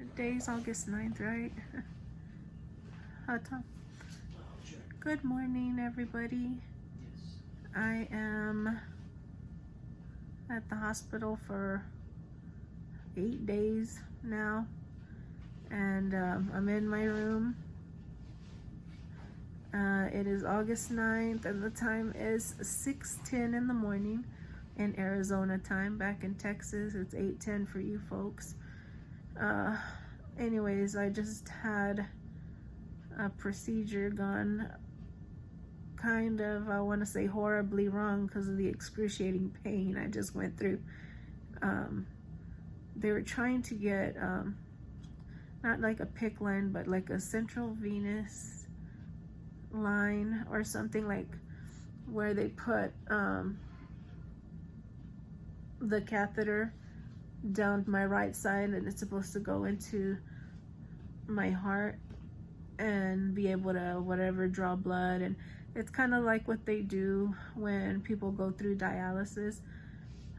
Today's August 9th, right? Tom. Good morning, everybody. I am at the hospital for 8 days now, and I'm in my room. It is August 9th, and the time is 6:10 in the morning in Arizona time. Back in Texas, it's 8:10 for you folks. Anyways, I just had a procedure gone kind of, I want to say horribly wrong because of the excruciating pain I just went through. They were trying to get, not like a PICC line, but like a central venous line or something, like where they put the catheter down my right side, and it's supposed to go into my heart and be able to whatever draw blood. And it's kind of like what they do when people go through dialysis.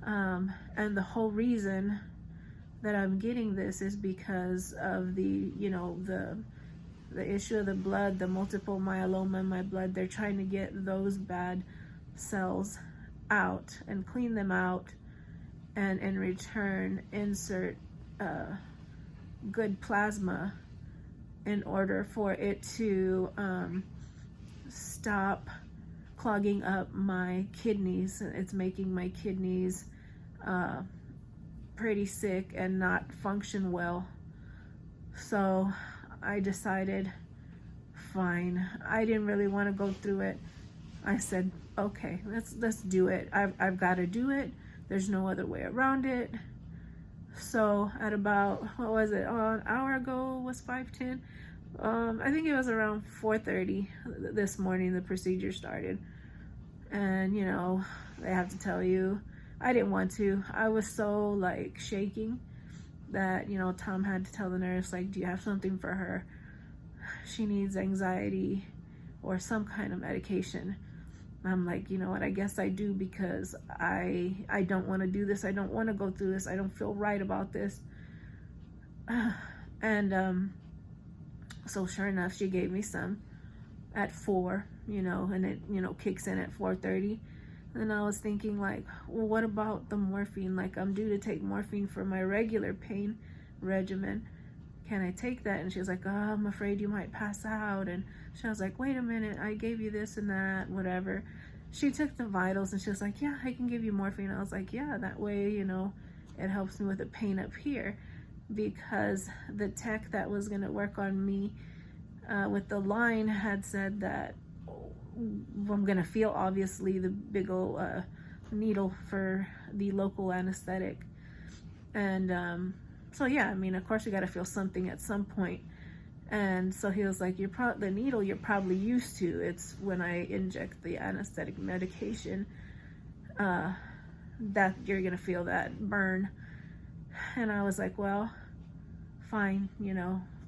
And the whole reason that I'm getting this is because of the issue of the blood, the multiple myeloma in my blood. They're trying to get those bad cells out and clean them out, and in return insert good plasma in order for it to stop clogging up my kidneys. It's making my kidneys pretty sick and not function well. So I decided, fine. I didn't really want to go through it. I said, okay, let's do it. I've got to do it. There's no other way around it. So at about, what was it? An hour ago was 5:10. I think it was around 4:30 this morning the procedure started. And I have to tell you, I didn't want to. I was so like shaking that Tom had to tell the nurse, like, do you have something for her? She needs anxiety or some kind of medication. I'm like, you know what, I guess I do, because I don't want to do this. I don't want to go through this. I don't feel right about this. And so sure enough, she gave me some at 4, and it kicks in at 4:30. And I was thinking, like, well, what about the morphine? Like, I'm due to take morphine for my regular pain regimen. Can I take that? And she was like, oh, I'm afraid you might pass out. And she was like, wait a minute, I gave you this and that, whatever. She took the vitals and she was like, yeah, I can give you morphine. I was like, yeah, that way, it helps me with the pain up here. Because the tech that was going to work on me with the line had said that I'm going to feel, obviously, the big old needle for the local anesthetic. And so yeah, I mean, of course you got to feel something at some point. And so he was like, the needle you're probably used to. It's when I inject the anesthetic medication that you're gonna feel that burn. And I was like, well, fine,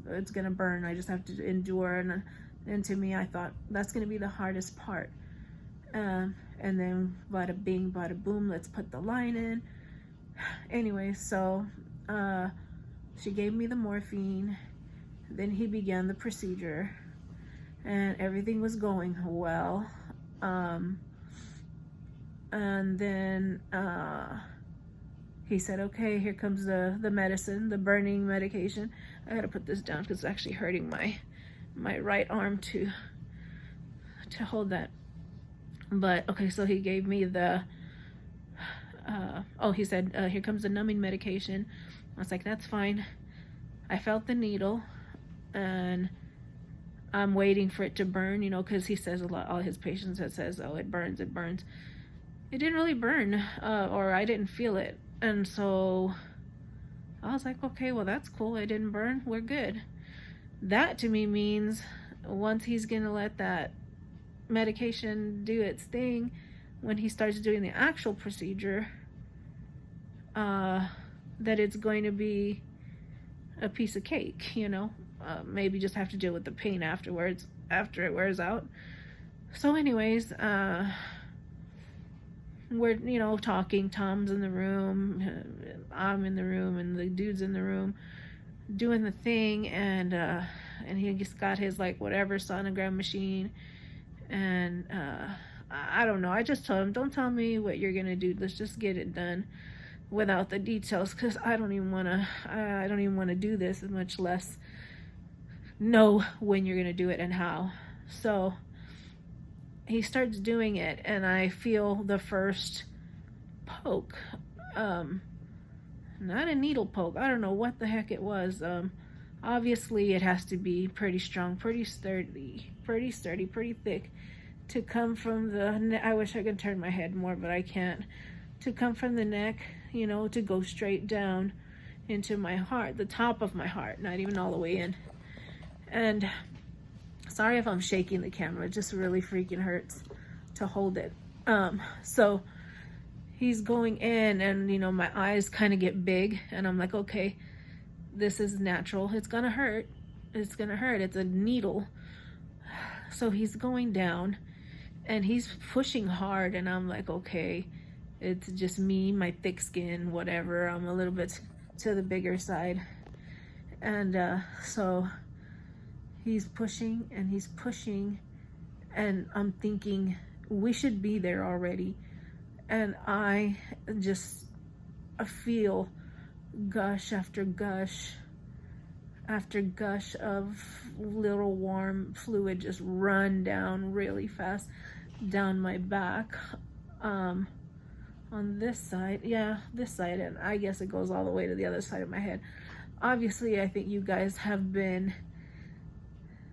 it's gonna burn. I just have to endure. And to me, I thought that's gonna be the hardest part. And then bada bing, bada boom, let's put the line in. Anyway, so she gave me the morphine. Then he began the procedure, and everything was going well. And then he said, okay, here comes the medicine, the burning medication. I gotta put this down because it's actually hurting my right arm to hold that. But okay, so he gave me the he said, here comes the numbing medication. I was like, that's fine. I felt the needle, and I'm waiting for it to burn, because he says a lot, all his patients that says, oh, it burns, it burns. It didn't really burn, or I didn't feel it. And so I was like, okay, well, that's cool. It didn't burn. We're good. That to me means once he's going to let that medication do its thing, when he starts doing the actual procedure, that it's going to be a piece of cake, maybe just have to deal with the pain afterwards, after it wears out. So anyways, we're talking. Tom's in the room, I'm in the room, and the dude's in the room. doing the thing, and he just got his like whatever sonogram machine, and I don't know. I just told him, don't tell me what you're gonna do. Let's just get it done without the details, because I don't even want to do this, much less know when you're gonna do it and how. So he starts doing it, and I feel the first poke, not a needle poke. I don't know what the heck it was. Obviously it has to be pretty strong, pretty sturdy, pretty thick to come from the I wish I could turn my head more, but I can't. To come from the neck, you know, to go straight down into my heart, the top of my heart, not even all the way in. And sorry if I'm shaking the camera, it just really freaking hurts to hold it. So he's going in, and you know, my eyes kind of get big, and I'm like, okay, this is natural. It's gonna hurt. It's gonna hurt. It's a needle. So he's going down, and he's pushing hard, and I'm like, okay, it's just me, my thick skin, whatever. I'm a little bit to the bigger side. And so he's pushing and he's pushing, and I'm thinking we should be there already. And I just feel gush after gush after gush of little warm fluid just run down really fast down my back, on this side, this side, and I guess it goes all the way to the other side of my head. Obviously I think you guys have been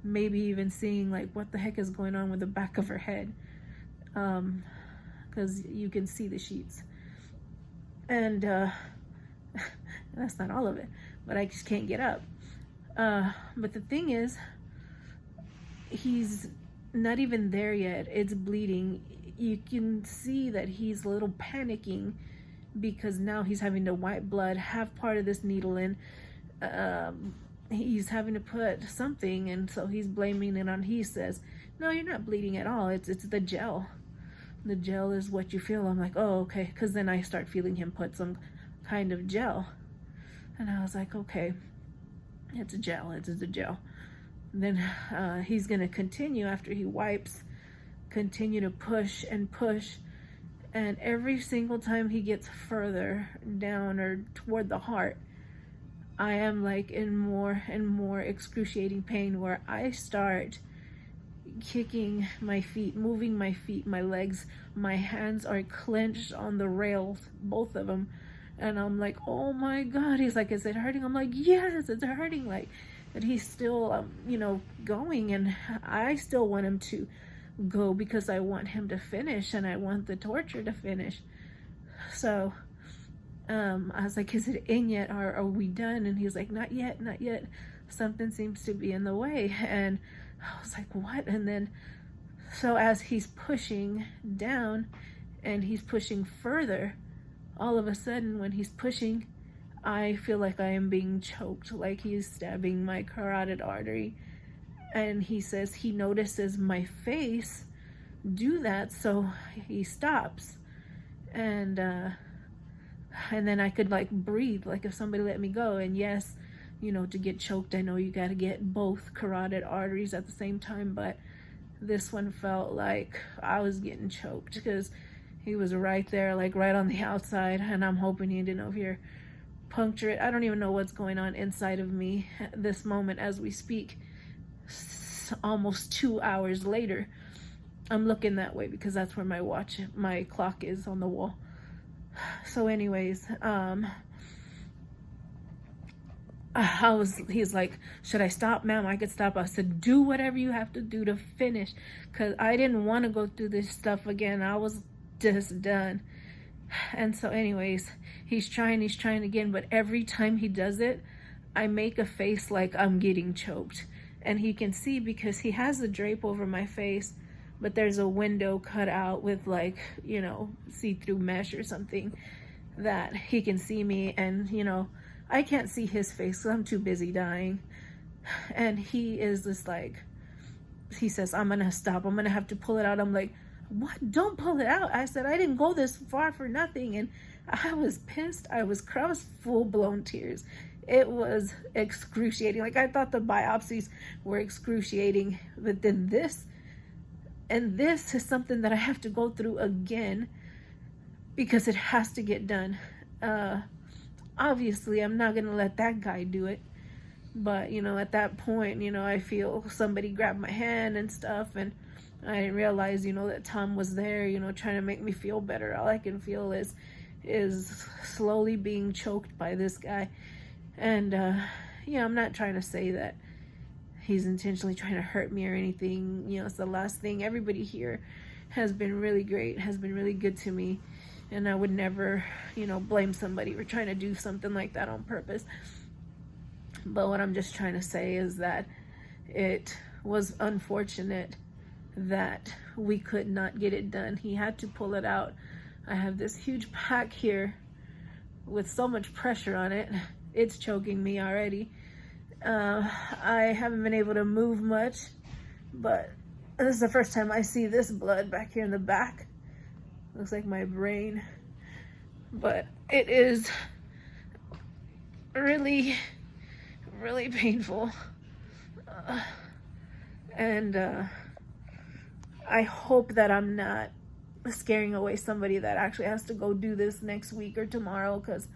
maybe even seeing like what the heck is going on with the back of her head, because you can see the sheets, and that's not all of it, but I just can't get up. But the thing is, he's not even there yet. It's bleeding. You can see that he's a little panicking because now he's having to wipe blood, have part of this needle in. He's having to put something, and so he's blaming it on, he says, no, you're not bleeding at all. It's the gel. The gel is what you feel. I'm like, oh, okay. Because then I start feeling him put some kind of gel. And I was like, okay, it's a gel. It's a gel. Then he's going to continue after he wipes, continue to push and push. And every single time he gets further down or toward the heart, I am like in more and more excruciating pain, where I start kicking my feet, moving my feet, my legs, my hands are clenched on the rails, both of them. And I'm like, oh my God. He's like, is it hurting? I'm like, yes, it's hurting. Like, and he's still, you know, going, and I still want him to go because I want him to finish, and I want the torture to finish. So I was like, is it in yet? Are we done? And he's like, not yet, not yet. Something seems to be in the way. And I was like, what? And then, so as he's pushing down and he's pushing further, all of a sudden when he's pushing, I feel like I am being choked, like he's stabbing my carotid artery. And he says he notices my face do that, so he stops. And then I could like breathe, like if somebody let me go. And yes, you know, to get choked, I know you got to get both carotid arteries at the same time, but this one felt like I was getting choked because he was right there, like right on the outside, and I'm hoping he didn't over puncture it. I don't even know what's going on inside of me at this moment as we speak. Almost 2 hours later, I'm looking that way because that's where my clock is on the wall. So anyways, he's like, should I stop, ma'am? I could stop. I said, do whatever you have to do to finish, because I didn't want to go through this stuff again. I was just done. And so anyways, he's trying again, but every time he does it, I make a face like I'm getting choked. And he can see because he has the drape over my face, but there's a window cut out with like, you know, see-through mesh or something that he can see me. And, you know, I can't see his face because I'm too busy dying. And he is just like, he says, I'm going to stop. I'm going to have to pull it out. I'm like, what? Don't pull it out. I said, I didn't go this far for nothing. And I was pissed. I was full-blown tears. It was excruciating. Like, I thought the biopsies were excruciating, but then this, and this is something that I have to go through again because it has to get done. Obviously, I'm not going to let that guy do it. But, you know, at that point, you know, I feel somebody grabbed my hand and stuff, and I didn't realize, you know, that Tom was there, you know, trying to make me feel better. All I can feel is slowly being choked by this guy. And, yeah, I'm not trying to say that he's intentionally trying to hurt me or anything. You know, it's the last thing. Everybody here has been really great, has been really good to me. And I would never, you know, blame somebody for trying to do something like that on purpose. But what I'm just trying to say is that it was unfortunate that we could not get it done. He had to pull it out. I have this huge pack here with so much pressure on it. It's choking me already. I haven't been able to move much, but this is the first time I see this blood back here in the back. Looks like my brain. But it is really, really painful. And I hope that I'm not scaring away somebody that actually has to go do this next week or tomorrow, because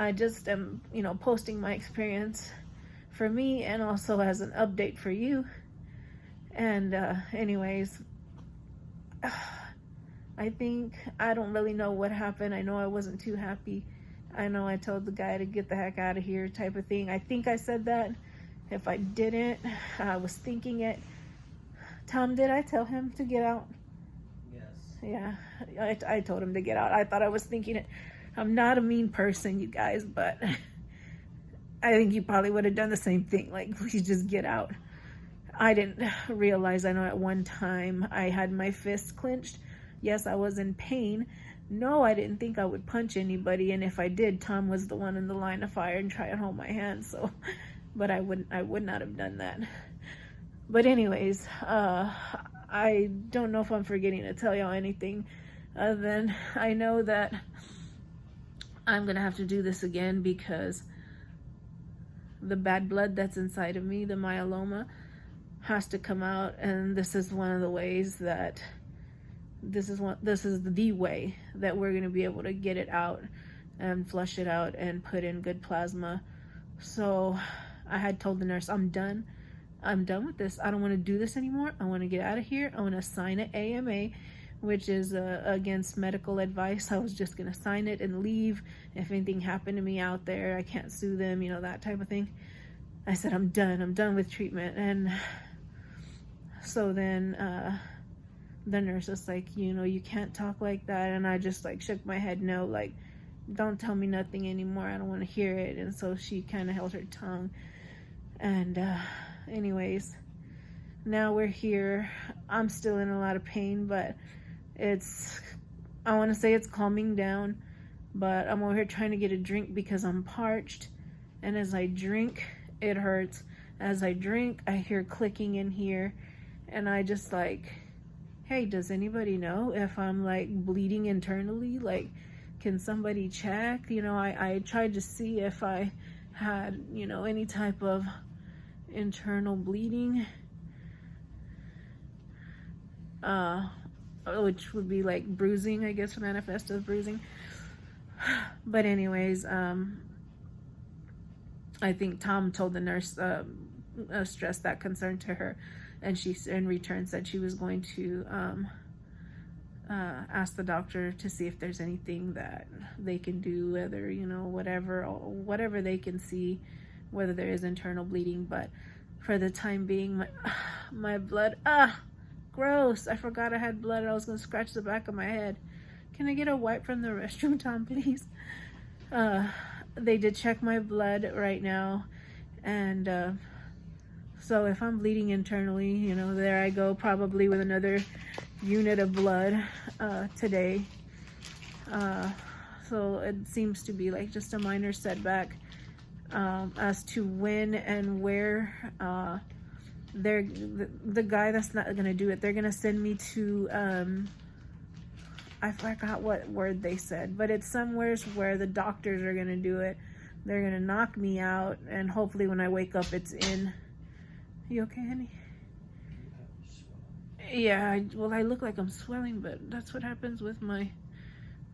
I just am, you know, posting my experience for me and also as an update for you. And anyways, I don't really know what happened. I know I wasn't too happy. I know I told the guy to get the heck out of here type of thing. I think I said that. If I didn't, I was thinking it. Tom, did I tell him to get out? Yes. Yeah, I told him to get out. I thought I was thinking it. I'm not a mean person, you guys, but I think you probably would have done the same thing. Like, please just get out. I didn't realize, I know at one time I had my fists clenched. Yes, I was in pain. No, I didn't think I would punch anybody, and if I did, Tom was the one in the line of fire and try and hold my hand, so, but I would not have done that. But anyways, I don't know if I'm forgetting to tell y'all anything other than I know that I'm gonna have to do this again because the bad blood that's inside of me, the myeloma, has to come out, and this is one of the ways that this is the way that we're going to be able to get it out and flush it out and put in good plasma. So I had told the nurse, I'm done with this. I don't want to do this anymore. I want to get out of here. I want to sign an AMA, which is against medical advice. I was just going to sign it and leave. If anything happened to me out there, I can't sue them, you know, that type of thing. I said, I'm done with treatment. And so then the nurse was like, you know, you can't talk like that. And I just like shook my head no, like, don't tell me nothing anymore. I don't want to hear it. And so she kind of held her tongue. And anyways, now we're here. I'm still in a lot of pain, but I want to say it's calming down, but I'm over here trying to get a drink because I'm parched. And as I drink, it hurts. As I drink, I hear clicking in here, and I just like, hey, does anybody know if I'm like bleeding internally? Like, can somebody check? You know, I tried to see if I had, you know, any type of internal bleeding, which would be like bruising, I guess, manifest as bruising. But anyways, I think Tom told the nurse, stressed that concern to her, and she in return said she was going to ask the doctor to see if there's anything that they can do, whether, you know, whatever they can see, whether there is internal bleeding. But for the time being, my blood, gross. I forgot I had blood. I was going to scratch the back of my head. Can I get a wipe from the restroom, Tom, please? They did check my blood right now, and so if I'm bleeding internally, you know, there I go, probably with another unit of blood today. So it seems to be like just a minor setback. As to when and where, the guy that's not going to do it, they're going to send me to, I forgot what word they said, but it's somewhere where the doctors are going to do it. they're gonna knock me out, and hopefully when I wake up it's in. You okay, honey? Yeah, well, I look like I'm swelling, but that's what happens with when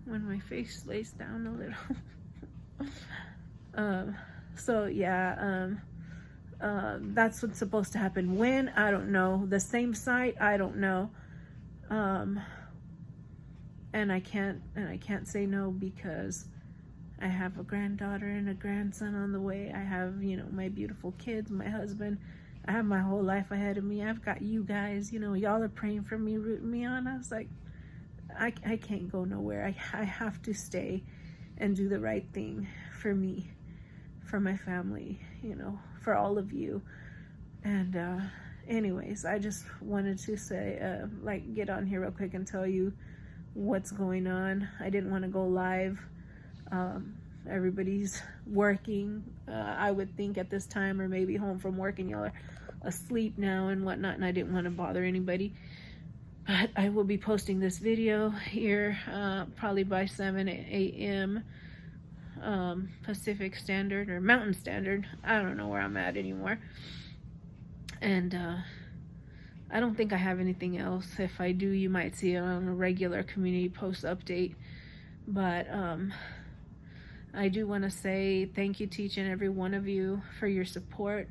my face lays down a little. So yeah, that's what's supposed to happen. When, I don't know. The same site, I don't know. And I can't say no because I have a granddaughter and a grandson on the way. I have, you know, my beautiful kids, my husband. I have my whole life ahead of me. I've got you guys, you know, y'all are praying for me, rooting me on. I was like, I can't go nowhere. I have to stay and do the right thing for me, for my family, you know, for all of you. And anyways, I just wanted to say, like, get on here real quick and tell you what's going on. I didn't want to go live. Everybody's working, I would think at this time, or maybe home from work, and y'all are asleep now and whatnot, and I didn't want to bother anybody. But I will be posting this video here probably by 7 a.m. Pacific Standard or Mountain Standard. I don't know where I'm at anymore. And I don't think I have anything else. If I do, you might see it on a regular community post update. But I do want to say thank you to each and every one of you for your support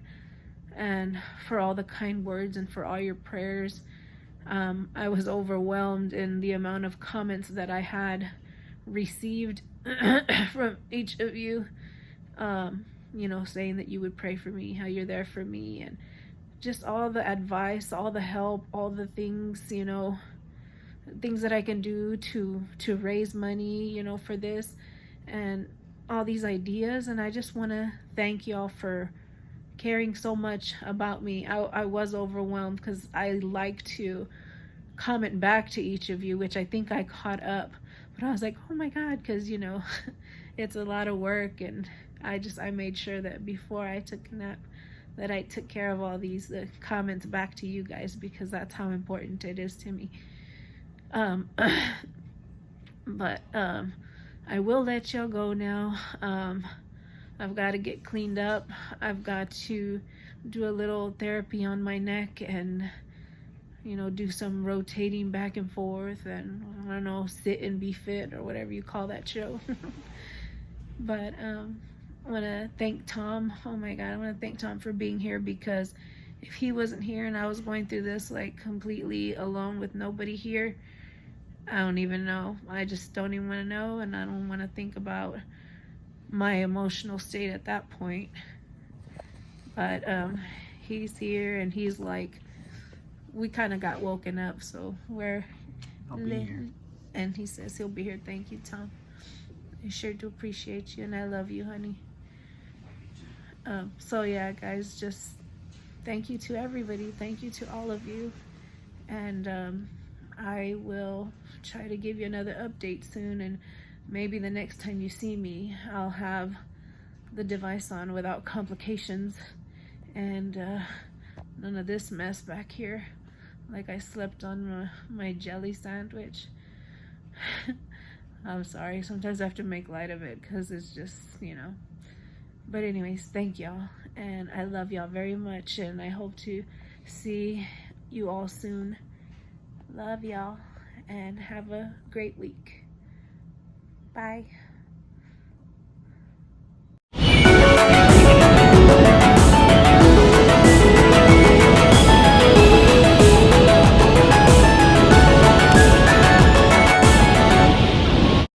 and for all the kind words and for all your prayers. I was overwhelmed in the amount of comments that I had received from each of you, you know, saying that you would pray for me, how you're there for me, and just all the advice, all the help, all the things, you know, things that I can do to raise money, you know, for this, and all these ideas. And I just want to thank y'all for caring so much about me. I was overwhelmed because I like to comment back to each of you, which I think I caught up, but I was like, oh my God, because, you know, it's a lot of work, and I made sure that before I took a nap that I took care of all these comments back to you guys, because that's how important it is to me. But I will let y'all go now. I've got to get cleaned up. I've got to do a little therapy on my neck and, you know, do some rotating back and forth, and I don't know, sit and be fit or whatever you call that show. But I want to thank Tom. Oh my God, I want to thank Tom for being here, because if he wasn't here and I was going through this like completely alone with nobody here, I don't even know. I just don't even want to know, and I don't want to think about my emotional state at that point. But he's here, and he's like, we kind of got woken up, so I'll be here. And he says he'll be here. Thank you, Tom. I sure do appreciate you, and I love you, honey. So yeah, guys, just thank you to everybody. Thank you to all of you, and I will try to give you another update soon, and maybe the next time you see me, I'll have the device on without complications, and none of this mess back here, like I slept on my jelly sandwich. I'm sorry, sometimes I have to make light of it because it's just, you know. But anyways, thank y'all, and I love y'all very much, and I hope to see you all soon. Love y'all, and have a great week. Bye.